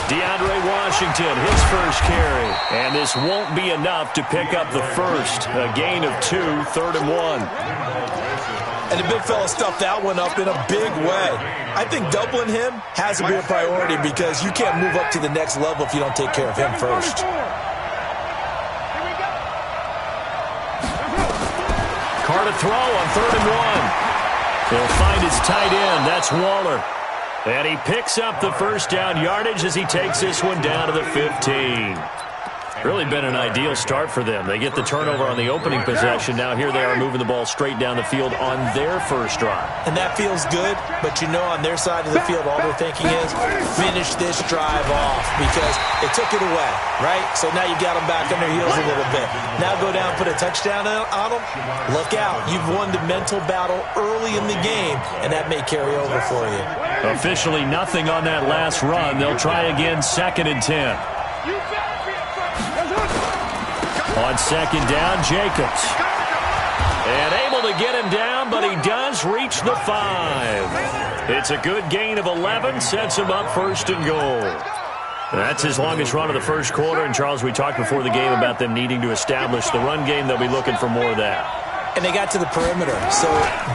DeAndre Washington, his first carry. And this won't be enough to pick up the first. A gain of 2, 3rd and 1. And the big fella stuffed that one up in a big way. I think doubling him has to be a priority because you can't move up to the next level if you don't take care of him first. Carr to throw on 3rd and 1. He'll find his tight end. That's Waller. And he picks up the first down yardage as he takes this one down to the 15. Really been an ideal start for them. They get the turnover on the opening possession. Now here they are moving the ball straight down the field on their first drive. And that feels good, but you know on their side of the field all they're thinking is finish this drive off because they took it away, right? So now you got them back on their heels a little bit. Now go down, put a touchdown on them. Look out. You've won the mental battle early in the game, and that may carry over for you. Officially nothing on that last run. They'll try again, 2nd and 10. On 2nd down, Jacobs. And able to get him down, but he does reach the 5. It's a good gain of 11, sets him up 1st and goal. That's his longest run of the first quarter. And, Charles, we talked before the game about them needing to establish the run game. They'll be looking for more of that. And they got to the perimeter. So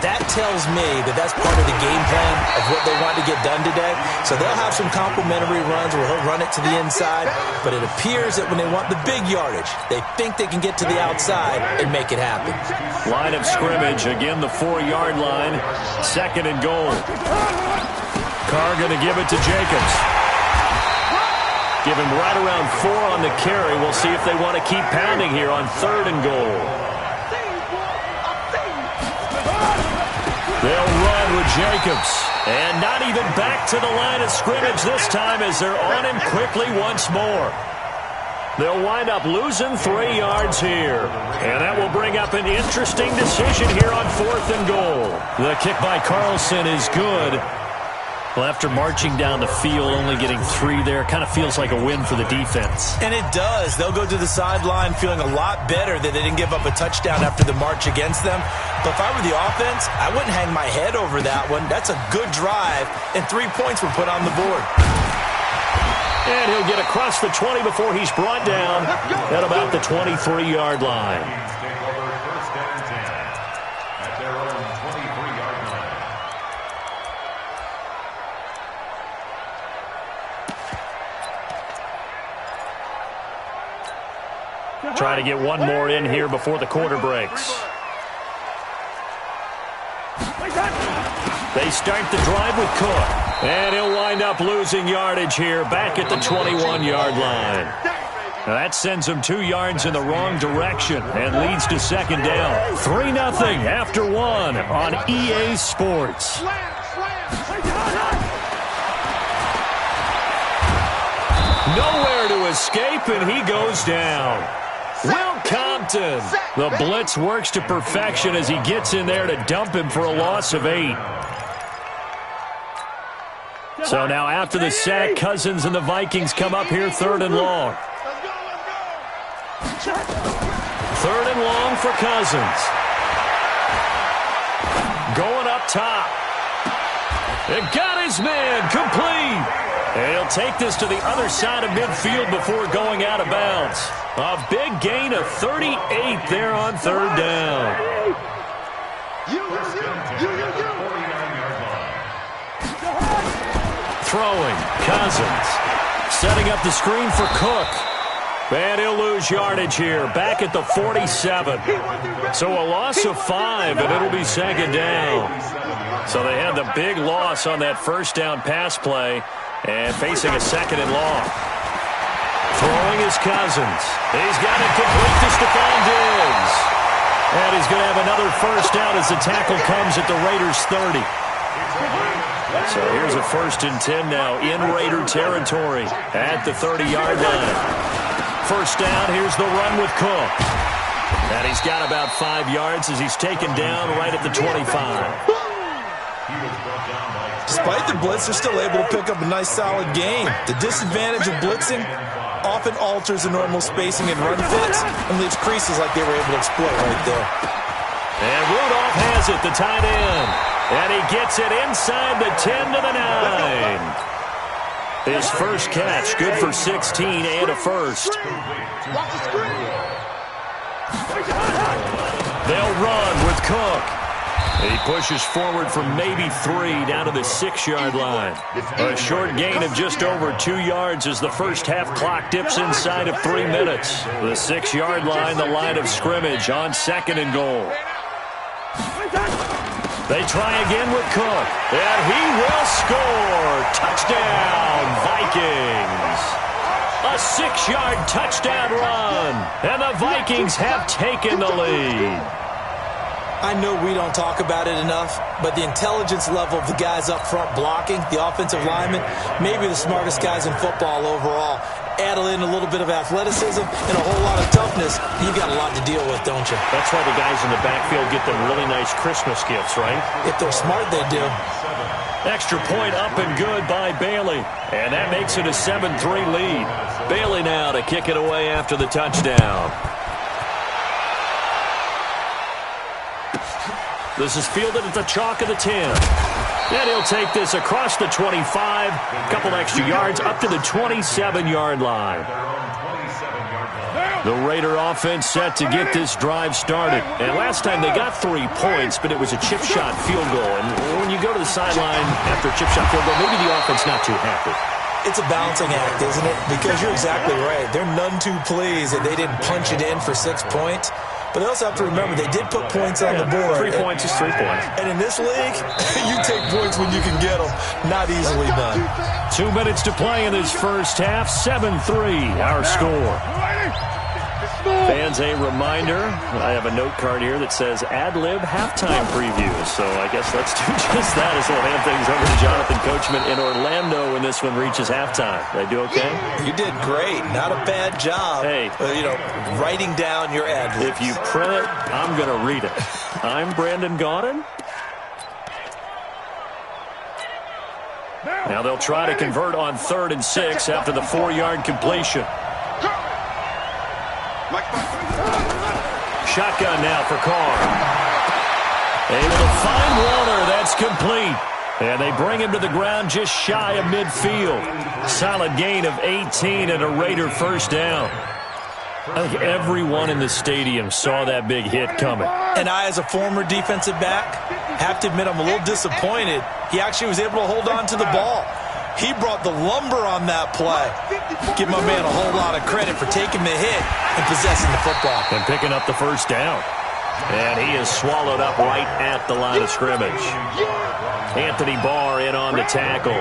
that tells me that that's part of the game plan of what they want to get done today. So they'll have some complimentary runs where he'll run it to the inside. But it appears that when they want the big yardage, they think they can get to the outside and make it happen. Line of scrimmage, again the 4-yard line. 2nd and goal. Carr going to give it to Jacobs. Give him right around 4 on the carry. We'll see if they want to keep pounding here on 3rd and goal. They'll run with Jacobs. And not even back to the line of scrimmage this time as they're on him quickly once more. They'll wind up losing 3 yards here. And that will bring up an interesting decision here on 4th and goal. The kick by Carlson is good. Well, after marching down the field, only getting 3 there, kind of feels like a win for the defense. And it does. They'll go to the sideline feeling a lot better that they didn't give up a touchdown after the march against them. But if I were the offense, I wouldn't hang my head over that one. That's a good drive, and 3 points were put on the board. And he'll get across the 20 before he's brought down at about the 23-yard line. Try to get one more in here before the quarter breaks. They start the drive with Cook. And he'll wind up losing yardage here back at the 21-yard line. Now that sends him 2 yards in the wrong direction and leads to 2nd down. 3-0 after 1 on EA Sports. Nowhere to escape, and he goes down. Will Compton. The blitz works to perfection as he gets in there to dump him for a loss of 8. So now after the sack, Cousins and the Vikings come up here 3rd and long. 3rd and long for Cousins. Going up top. It got his man complete. And he'll take this to the other side of midfield before going out of bounds. A big gain of 38 there on 3rd down. Throwing, Cousins. Setting up the screen for Cook. And he'll lose yardage here, back at the 47. So a loss of 5, and it'll be 2nd down. So they had the big loss on that first down pass play. And facing a 2nd and long. Throwing his Cousins. He's got it complete to Stephon Diggs. And he's going to have another first down as the tackle comes at the Raiders' 30. So here's a 1st and 10 now in Raider territory at the 30-yard line. First down, here's the run with Cook. And he's got about 5 yards as he's taken down right at the 25. Despite the blitz, they're still able to pick up a nice, solid game. The disadvantage of blitzing often alters the normal spacing and run fits and leaves creases like they were able to exploit right there. And Rudolph has it, the tight end. And he gets it inside the 10 to the 9. His first catch, good for 16 and a first. They'll run with Cook. He pushes forward from maybe 3 down to the 6-yard line. A short gain of just over 2 yards as the first half clock dips inside of 3 minutes. The 6-yard line, the line of scrimmage on 2nd and goal. They try again with Cook, and he will score. Touchdown, Vikings. A 6-yard touchdown run, and the Vikings have taken the lead. I know we don't talk about it enough, but the intelligence level of the guys up front blocking, the offensive linemen, maybe the smartest guys in football overall. Add in a little bit of athleticism and a whole lot of toughness, you've got a lot to deal with, don't you? That's why the guys in the backfield get them really nice Christmas gifts, right? If they're smart, they do. Extra point up and good by Bailey. And that makes it a 7-3 lead. Bailey now to kick it away after the touchdown. This is fielded at the chalk of the 10. And he'll take this across the 25, a couple extra yards, up to the 27-yard line. The Raider offense set to get this drive started. And last time they got 3 points, but it was a chip shot field goal. And when you go to the sideline after a chip shot field goal, maybe the offense not too happy. It's a balancing act, isn't it? Because you're exactly right. They're none too pleased that they didn't punch it in for 6 points. But they also have to remember they did put points on the board. 3 points is 3 points. And in this league, you take points when you can get them. Not easily done. 2 minutes to play in this first half. 7-3, our score. Fans, a reminder, I have a note card here that says ad-lib halftime preview. So I guess let's do just that as we'll hand things over to Jonathan Coachman in Orlando when this one reaches halftime. Did I do okay? You did great. Not a bad job. Hey. Writing down your ad-libs. If you print it, I'm going to read it. I'm Brandon Gaudin. Now they'll try to convert on 3rd and 6 after the 4-yard completion. Shotgun now for Carr. Able to find Waller. That's complete. And they bring him to the ground just shy of midfield. Solid gain of 18 and a Raider first down. I think everyone in the stadium saw that big hit coming. And I, as a former defensive back, have to admit I'm a little disappointed. He actually was able to hold on to the ball. He brought the lumber on that play. Give my man a whole lot of credit for taking the hit and possessing the football. And picking up the first down. And he is swallowed up right at the line of scrimmage. Anthony Barr in on the tackle.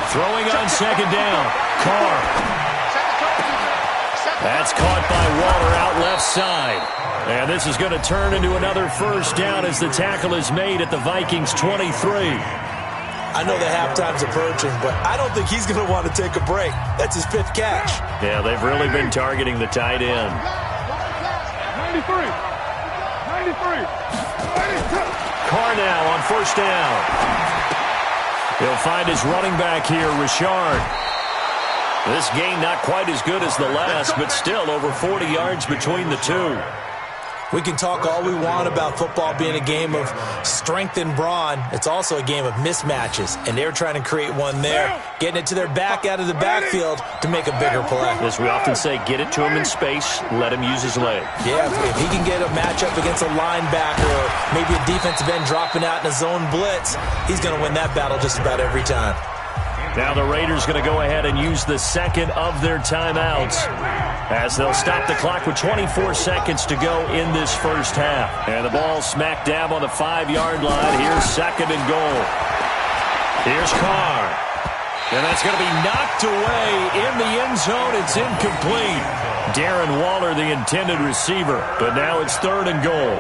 Throwing on 2nd down. Carr. That's caught by Waller out left side. And this is going to turn into another first down as the tackle is made at the Vikings 23. I know the halftime's approaching, but I don't think he's going to want to take a break. That's his 5th catch. Yeah, they've really been targeting the tight end. 93. Carr now on 1st down. He'll find his running back here, Richard. This gain not quite as good as the last, but still over 40 yards between the two. We can talk all we want about football being a game of strength and brawn. It's also a game of mismatches, and they're trying to create one there, getting it to their back out of the backfield to make a bigger play. As we often say, get it to him in space, let him use his leg. Yeah, if he can get a matchup against a linebacker or maybe a defensive end dropping out in a zone blitz, he's going to win that battle just about every time. Now the Raiders going to go ahead and use the second of their timeouts as they'll stop the clock with 24 seconds to go in this first half. And the ball smack dab on the 5-yard line. Here's 2nd and goal. Here's Carr. And that's going to be knocked away in the end zone. It's incomplete. Darren Waller, the intended receiver. But now it's 3rd and goal.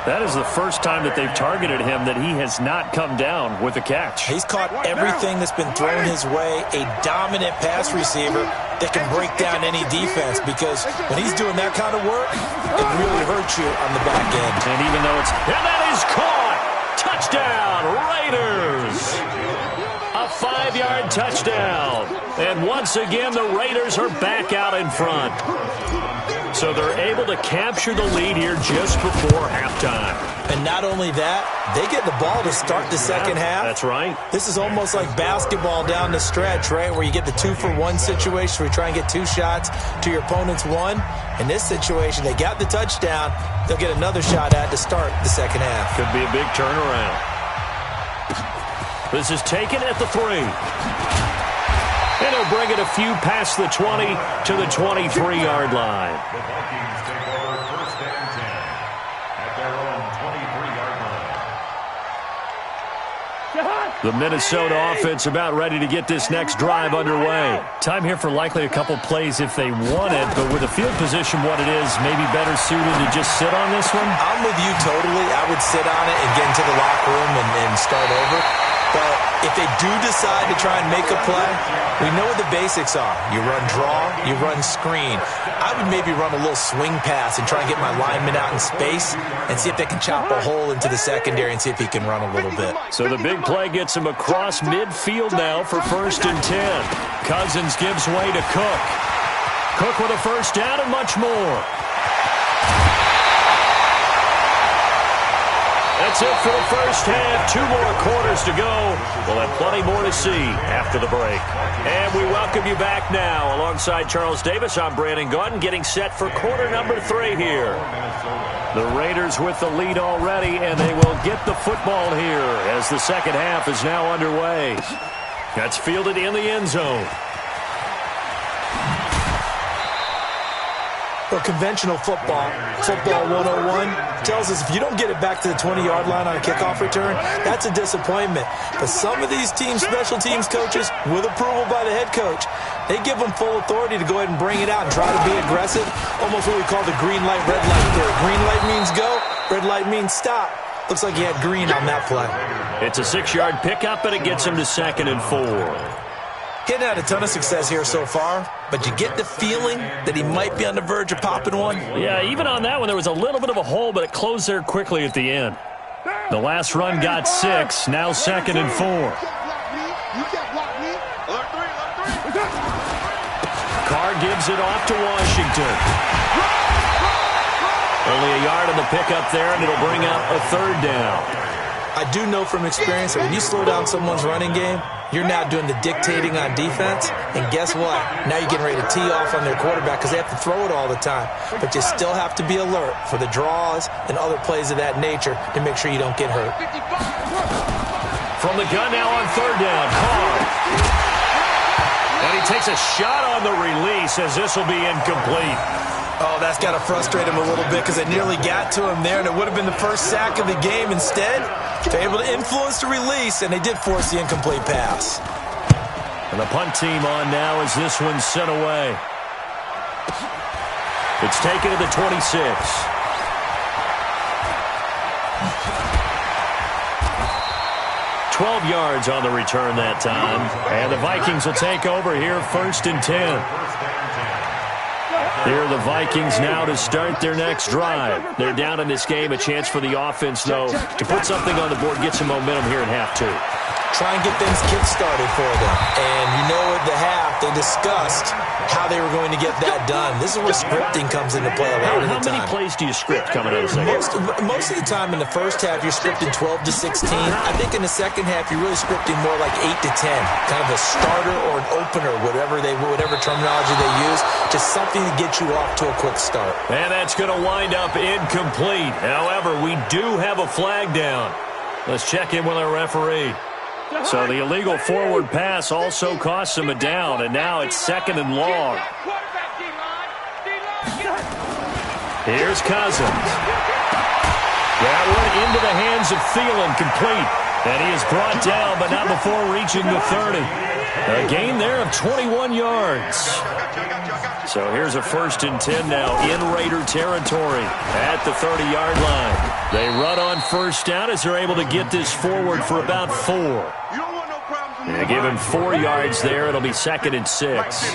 That is the first time that they've targeted him that he has not come down with a catch. He's caught everything that's been thrown his way, a dominant pass receiver that can break down any defense, because when he's doing that kind of work, it really hurts you on the back end. And even though it's... And that is caught! Touchdown, Raiders! A 5-yard touchdown. And once again, the Raiders are back out in front. So they're able to capture the lead here just before halftime. And not only that, they get the ball to start the second half. That's right. This is almost like basketball down the stretch, right, where you get the 2-for-1 situation where you try and get 2 shots to your opponent's 1. In this situation, they got the touchdown. They'll get another shot at to start the second half. Could be a big turnaround. This is taken at the 3. And he'll bring it a few past the 20 to the 23-yard line. The Vikings take over 1st and 10 at their own 23-yard line. The Minnesota offense about ready to get this next drive underway. Time here for likely a couple plays if they want it, but with the field position what it is, maybe better suited to just sit on this one? I'm with you totally. I would sit on it and get into the locker room and start over. But if they do decide to try and make a play, we know what the basics are. You run draw, you run screen. I would maybe run a little swing pass and try and get my lineman out in space and see if they can chop a hole into the secondary and see if he can run a little bit. So the big play gets him across midfield now for 1st and 10. Cousins gives way to Cook. Cook with a first down and much more. That's it for the first half. 2 more quarters to go. We'll have plenty more to see after the break. And we welcome you back now. Alongside Charles Davis, I'm Brandon Gaudin, getting set for quarter number 3 here. The Raiders with the lead already, and they will get the football here as the second half is now underway. That's fielded in the end zone. Well, conventional football 101, tells us if you don't get it back to the 20-yard line on a kickoff return, that's a disappointment. But some of these teams, special teams coaches, with approval by the head coach, they give them full authority to go ahead and bring it out and try to be aggressive, almost what we call the green light, red light theory. Green light means go, red light means stop. Looks like he had green on that play. It's a 6-yard pickup, and it gets him to 2nd and 4. He hadn't had a ton of success here so far, but you get the feeling that he might be on the verge of popping one. Yeah, even on that one, there was a little bit of a hole, but it closed there quickly at the end. The last run got 6, now 2nd and 4. Carr gives it off to Washington. Only a yard on the pickup there, and it'll bring up a 3rd down. I do know from experience that when you slow down someone's running game, you're now doing the dictating on defense, and guess what? Now you're getting ready to tee off on their quarterback because they have to throw it all the time. But you still have to be alert for the draws and other plays of that nature to make sure you don't get hurt. From the gun now on 3rd down, Carr. And he takes a shot on the release as this will be incomplete. Oh, that's got to frustrate him a little bit because they nearly got to him there, and it would have been the first sack of the game. Instead, they're able to influence the release, and they did force the incomplete pass. And the punt team on now as this one's sent away. It's taken to the 26. 12 yards on the return that time. And the Vikings will take over here 1st and 10. Here are the Vikings now to start their next drive. They're down in this game. A chance for the offense, though, to put something on the board, get some momentum here in half 2. Try and get things kick-started for them. And you know at the half, they discussed how they were going to get that done. This is where scripting comes into play a lot of the time. How many plays do you script coming out of the second? Most of the time in the first half, you're scripting 12 to 16. I think in the second half, you're really scripting more like 8 to 10. Kind of a starter or an opener, whatever terminology they use. Just something to get you off to a quick start. And that's going to wind up incomplete. However, we do have a flag down. Let's check in with our referee. So the illegal forward pass also costs him a down, and now it's 2nd and long. Here's Cousins. That one into the hands of Thielen, complete. And he is brought down, but not before reaching the 30. A gain there of 21 yards. So here's a 1st and 10 now in Raider territory at the 30-yard line. They run on 1st down as they're able to get this forward for about 4. They give him 4 yards there. It'll be 2nd and 6.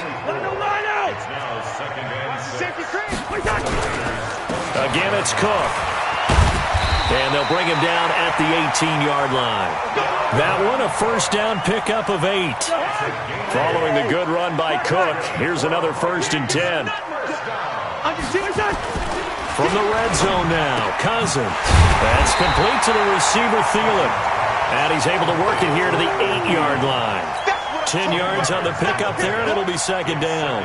Again, it's Cook. And they'll bring him down at the 18-yard line. That one, a 1st down pickup of 8. Following the good run by Cook, here's another 1st and 10. From the red zone now, Cousins. That's complete to the receiver, Thielen. And he's able to work it here to the 8-yard line. 10 yards on the pickup there, and it'll be second down.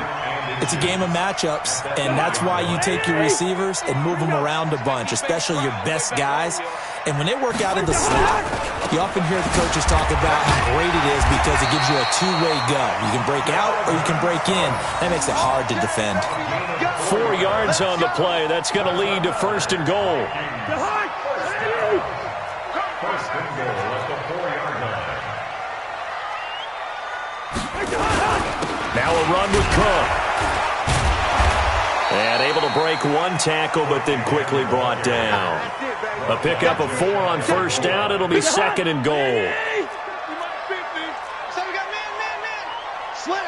It's a game of matchups, and that's why you take your receivers and move them around a bunch, especially your best guys. And when they work out in the slot, you often hear the coaches talk about how great it is because it gives you a two-way go. You can break out or you can break in. That makes it hard to defend. 4 yards on the play. That's going to lead to first and goal. First and goal at the 4-yard line. Now a run with Cook. And able to break one tackle, but then quickly brought down. A pickup of 4 on first down. It'll be second and goal. So we got man. Slam.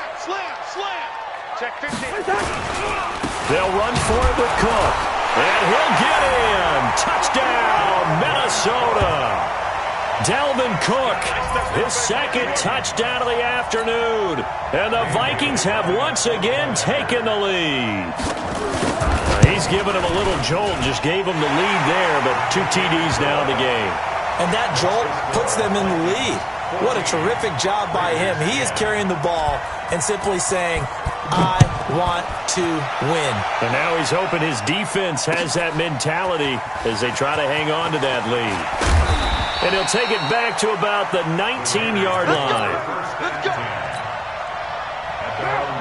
Check 15. They'll run for it with Cook. And he'll get in. Touchdown, Minnesota. Dalvin Cook, his second touchdown of the afternoon. And the Vikings have once again taken the lead. He's given him a little jolt, just gave him the lead there, but 2 TDs now in the game. And that jolt puts them in the lead. What a terrific job by him. He is carrying the ball and simply saying, I want to win. And now he's hoping his defense has that mentality as they try to hang on to that lead. And he'll take it back to about the 19-yard line.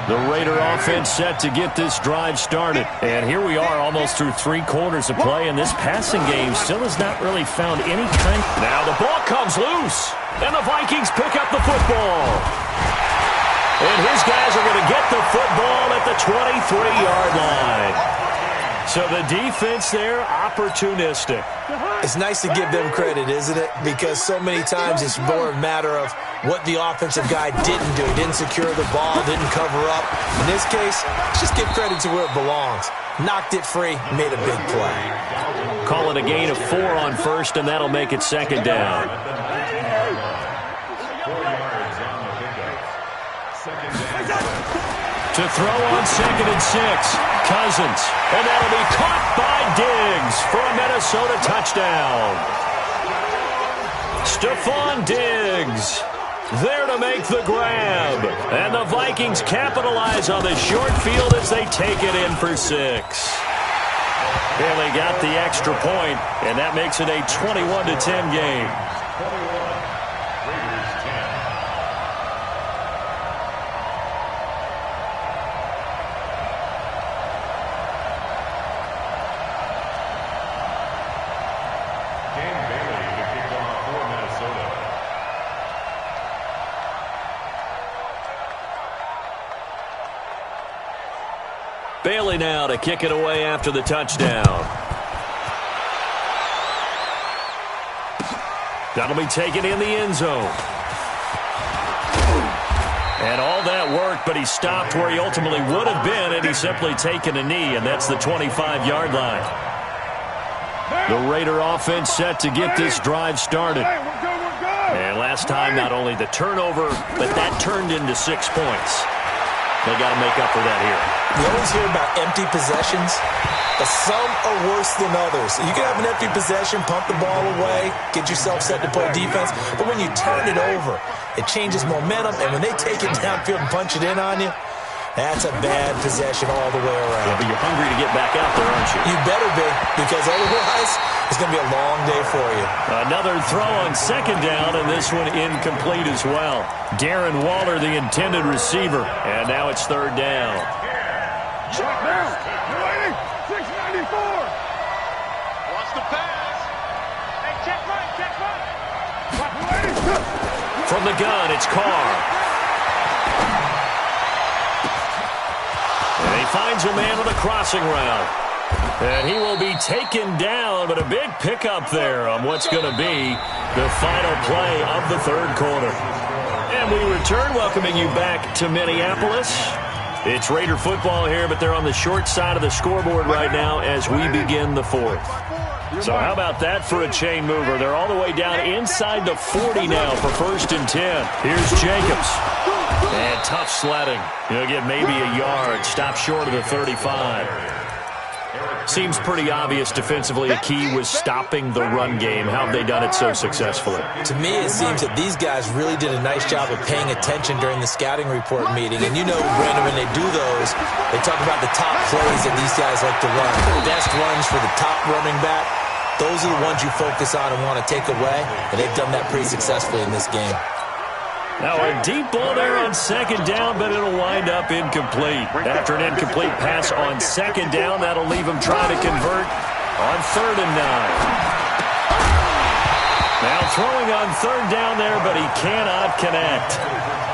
The Raider offense set to get this drive started. And here we are almost through 3 quarters of play, and this passing game still has not really found any kind. Now the ball comes loose, and the Vikings pick up the football. And his guys are going to get the football at the 23-yard line. So the defense there, opportunistic. It's nice to give them credit, isn't it? Because so many times it's more a matter of what the offensive guy didn't do. He didn't secure the ball, didn't cover up. In this case, just give credit to where it belongs. Knocked it free, made a big play. Call it a gain of 4 on first, and that'll make it second down. 4 yards on the pickup. Second down. To throw on second and 6, Cousins. And that'll be caught by Diggs for a Minnesota touchdown. Stephon Diggs there to make the grab. And the Vikings capitalize on the short field as they take it in for 6. Barely got the extra point, and that makes it a 21-10 game. Bailey now to kick it away after the touchdown. That'll be taken in the end zone. And all that worked, but he stopped where he ultimately would have been, and he's simply taken a knee, and that's the 25-yard line. The Raider offense set to get this drive started. And last time, not only the turnover, but that turned into 6 points. They got to make up for that here. We always hear about empty possessions, but some are worse than others. You can have an empty possession, pump the ball away, get yourself set to play defense, but when you turn it over, it changes momentum, and when they take it downfield and punch it in on you, that's a bad possession all the way around. Yeah, but you're hungry to get back out there, aren't you? You better be, because otherwise it's going to be a long day for you. Another throw on second down, and this one incomplete as well. Darren Waller, the intended receiver, and now it's third down. Check down. 694. Wants the pass. Hey, check right. From the gun, it's Carr. And he finds a man on the crossing route. And he will be taken down, but a big pickup there on what's going to be the final play of the third quarter. And we return, welcoming you back to Minneapolis. It's Raider football here, but they're on the short side of the scoreboard right now as we begin the fourth. So how about that for a chain mover? They're all the way down inside the 40 now for first and 10. Here's Jacobs. And tough sledding. He'll get maybe a yard. Stop short of the 35. Seems pretty obvious defensively a key was stopping the run game. How have they done it so successfully? To me, it seems that these guys really did a nice job of paying attention during the scouting report meeting. And you know, Brandon, when they do those, they talk about the top plays that these guys like to run. The best runs for the top running back. Those are the ones you focus on and want to take away. And they've done that pretty successfully in this game. Now a deep ball there on second down, but it'll wind up incomplete. After an incomplete pass on second down, that'll leave him trying to convert on 3rd and 9. Now throwing on 3rd down there, but he cannot connect.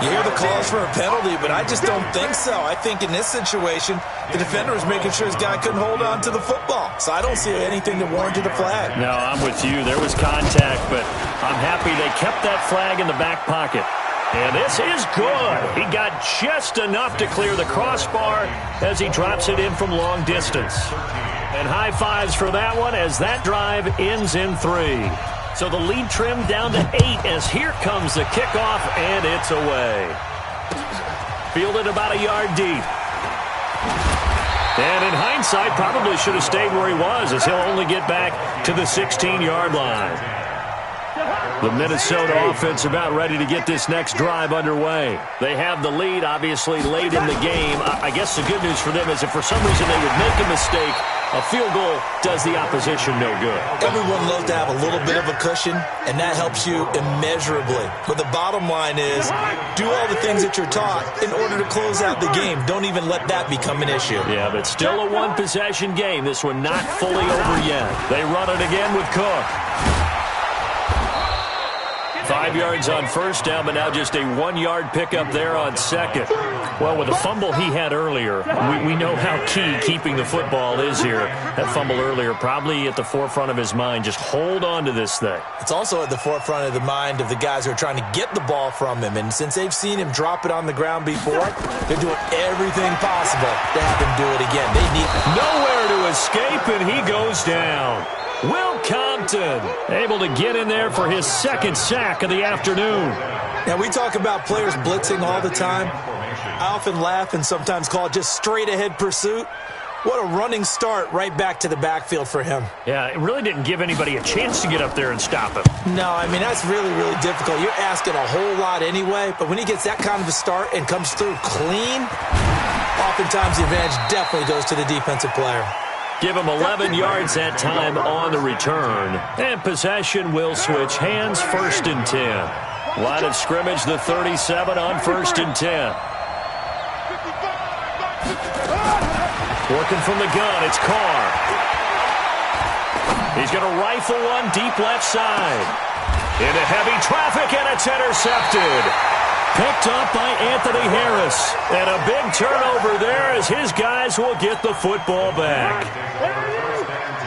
You hear the calls for a penalty, but I just don't think so. I think in this situation, the defender was making sure his guy couldn't hold on to the football. So I don't see anything that warranted a flag. No, I'm with you. There was contact, but I'm happy they kept that flag in the back pocket. And this is good. He got just enough to clear the crossbar as he drops it in from long distance. And high fives for that one as that drive ends in 3. So the lead trimmed down to 8 as here comes the kickoff, and it's away. Fielded about a yard deep. And in hindsight, probably should have stayed where he was as he'll only get back to the 16-yard line. The Minnesota offense about ready to get this next drive underway. They have the lead, obviously, late in the game. I guess the good news for them is if for some reason they would make a mistake, a field goal does the opposition no good. Everyone loves to have a little bit of a cushion, and that helps you immeasurably. But the bottom line is, do all the things that you're taught in order to close out the game. Don't even let that become an issue. Yeah, but still a one-possession game. This one not fully over yet. They run it again with Cook. 5 yards on first down, but now just a 1-yard pickup there on second. Well, with the fumble he had earlier, we know how key keeping the football is here. That fumble earlier probably at the forefront of his mind. Just hold on to this thing. It's also at the forefront of the mind of the guys who are trying to get the ball from him. And since they've seen him drop it on the ground before, they're doing everything possible to have him do it again. They need nowhere to escape, and he goes down. Will Compton able to get in there for his second sack of the afternoon. Now, we talk about players blitzing all the time. I often laugh and sometimes call it just straight-ahead pursuit. What a running start right back to the backfield for him. Yeah, it really didn't give anybody a chance to get up there and stop him. No, I mean, that's really, really difficult. You're asking a whole lot anyway, but when he gets that kind of a start and comes through clean, oftentimes the advantage definitely goes to the defensive player. Give him 11 yards that time on the return. And possession will switch hands, 1st and 10. Line of scrimmage, the 37 on 1st and 10. Working from the gun, it's Carr. He's going to rifle one deep left side. Into heavy traffic, and it's intercepted. Picked up by Anthony Harris. And a big turnover there as his guys will get the football back.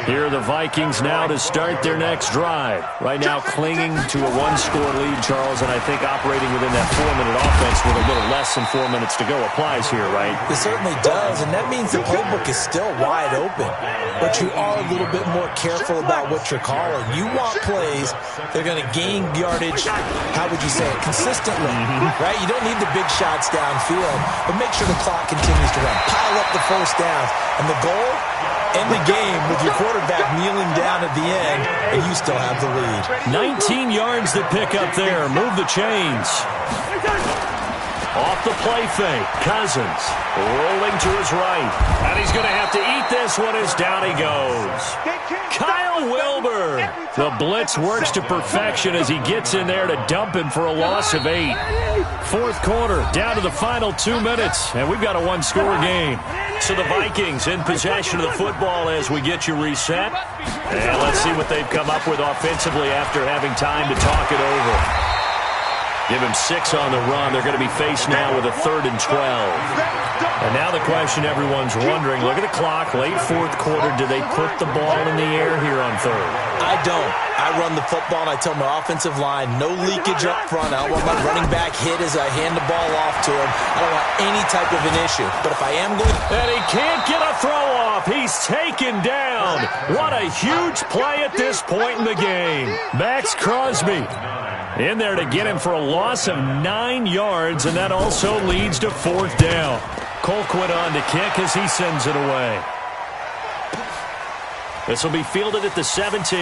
Here are the Vikings now to start their next drive. Right now clinging to a 1-score lead, Charles, and I think operating within that 4-minute offense with a little less than 4 minutes to go applies here, right? It certainly does, and that means the playbook is still wide open. But you are a little bit more careful about what you're calling. You want plays that are going to gain yardage, how would you say it, consistently, right? You don't need the big shots downfield, but make sure the clock continues to run. Pile up the first downs, and the goal, end the game with your quarterback kneeling down at the end, and you still have the lead. 19 yards that pick up there. Move the chains. Off the play fake. Cousins rolling to his right. And he's going to have to eat this one as down he goes. Kyle Wilbur. The blitz works to perfection as he gets in there to dump him for a loss of 8. 4th quarter, down to the final 2 minutes, and we've got a 1-score game. So the Vikings in possession of the football as we get you reset. And let's see what they've come up with offensively after having time to talk it over. Give him 6 on the run. They're going to be faced now with a 3rd and 12. And now the question everyone's wondering, look at the clock, late 4th quarter, do they put the ball in the air here on 3rd? I don't. I run the football and I tell my offensive line, no leakage up front. I don't want my running back hit as I hand the ball off to him. I don't want any type of an issue. But if I am going... And he can't get a throw off. He's taken down. What a huge play at this point in the game. Max Crosby in there to get him for a loss of 9 yards, and that also leads to 4th down. Colquitt on to kick as he sends it away. This will be fielded at the 17.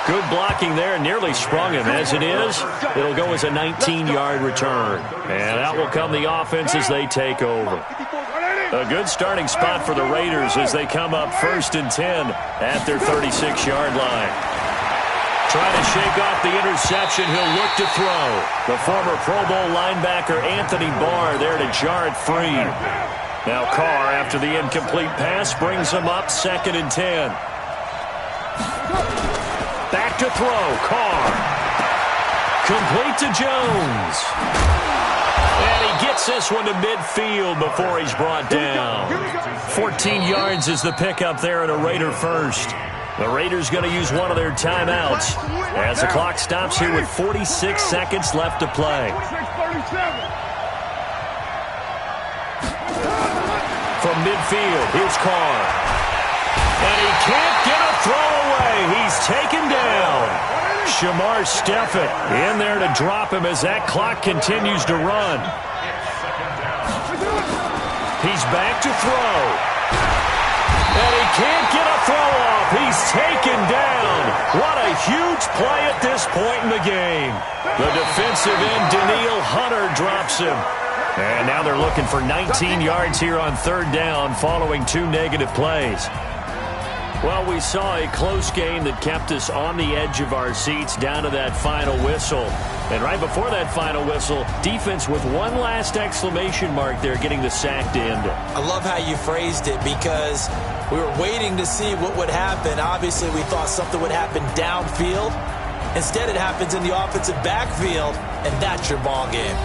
Good blocking there, nearly sprung him. As it is, it'll go as a 19-yard return. And out will come the offense as they take over. A good starting spot for the Raiders as they come up 1st and 10 at their 36-yard line. Trying to shake off the interception, he'll look to throw. The former Pro Bowl linebacker Anthony Barr there to jar it free. Now Carr, after the incomplete pass, brings him up 2nd and 10. Back to throw, Carr. Complete to Jones. And he gets this one to midfield before he's brought down. 14 yards is the pickup there at a Raider first. The Raiders going to use one of their timeouts as the clock stops here with 46 seconds left to play. From midfield, here's Carr. And he can't get a throw away. He's taken down. Shamar Steffett in there to drop him as that clock continues to run. He's back to throw. And he can't get a throw off. He's taken down. What a huge play at this point in the game. The defensive end, Daniil Hunter, drops him. And now they're looking for 19 yards here on 3rd down following 2 negative plays. Well, we saw a close game that kept us on the edge of our seats down to that final whistle. And right before that final whistle, defense with one last exclamation mark there, getting the sack to end it. I love how you phrased it because we were waiting to see what would happen. Obviously, we thought something would happen downfield. Instead, it happens in the offensive backfield, and that's your ball game.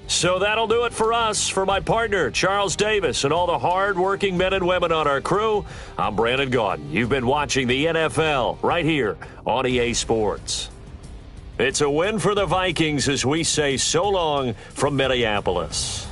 So that'll do it for us. For my partner, Charles Davis, and all the hard-working men and women on our crew, I'm Brandon Gaudin. You've been watching the NFL right here on EA Sports. It's a win for the Vikings as we say so long from Minneapolis.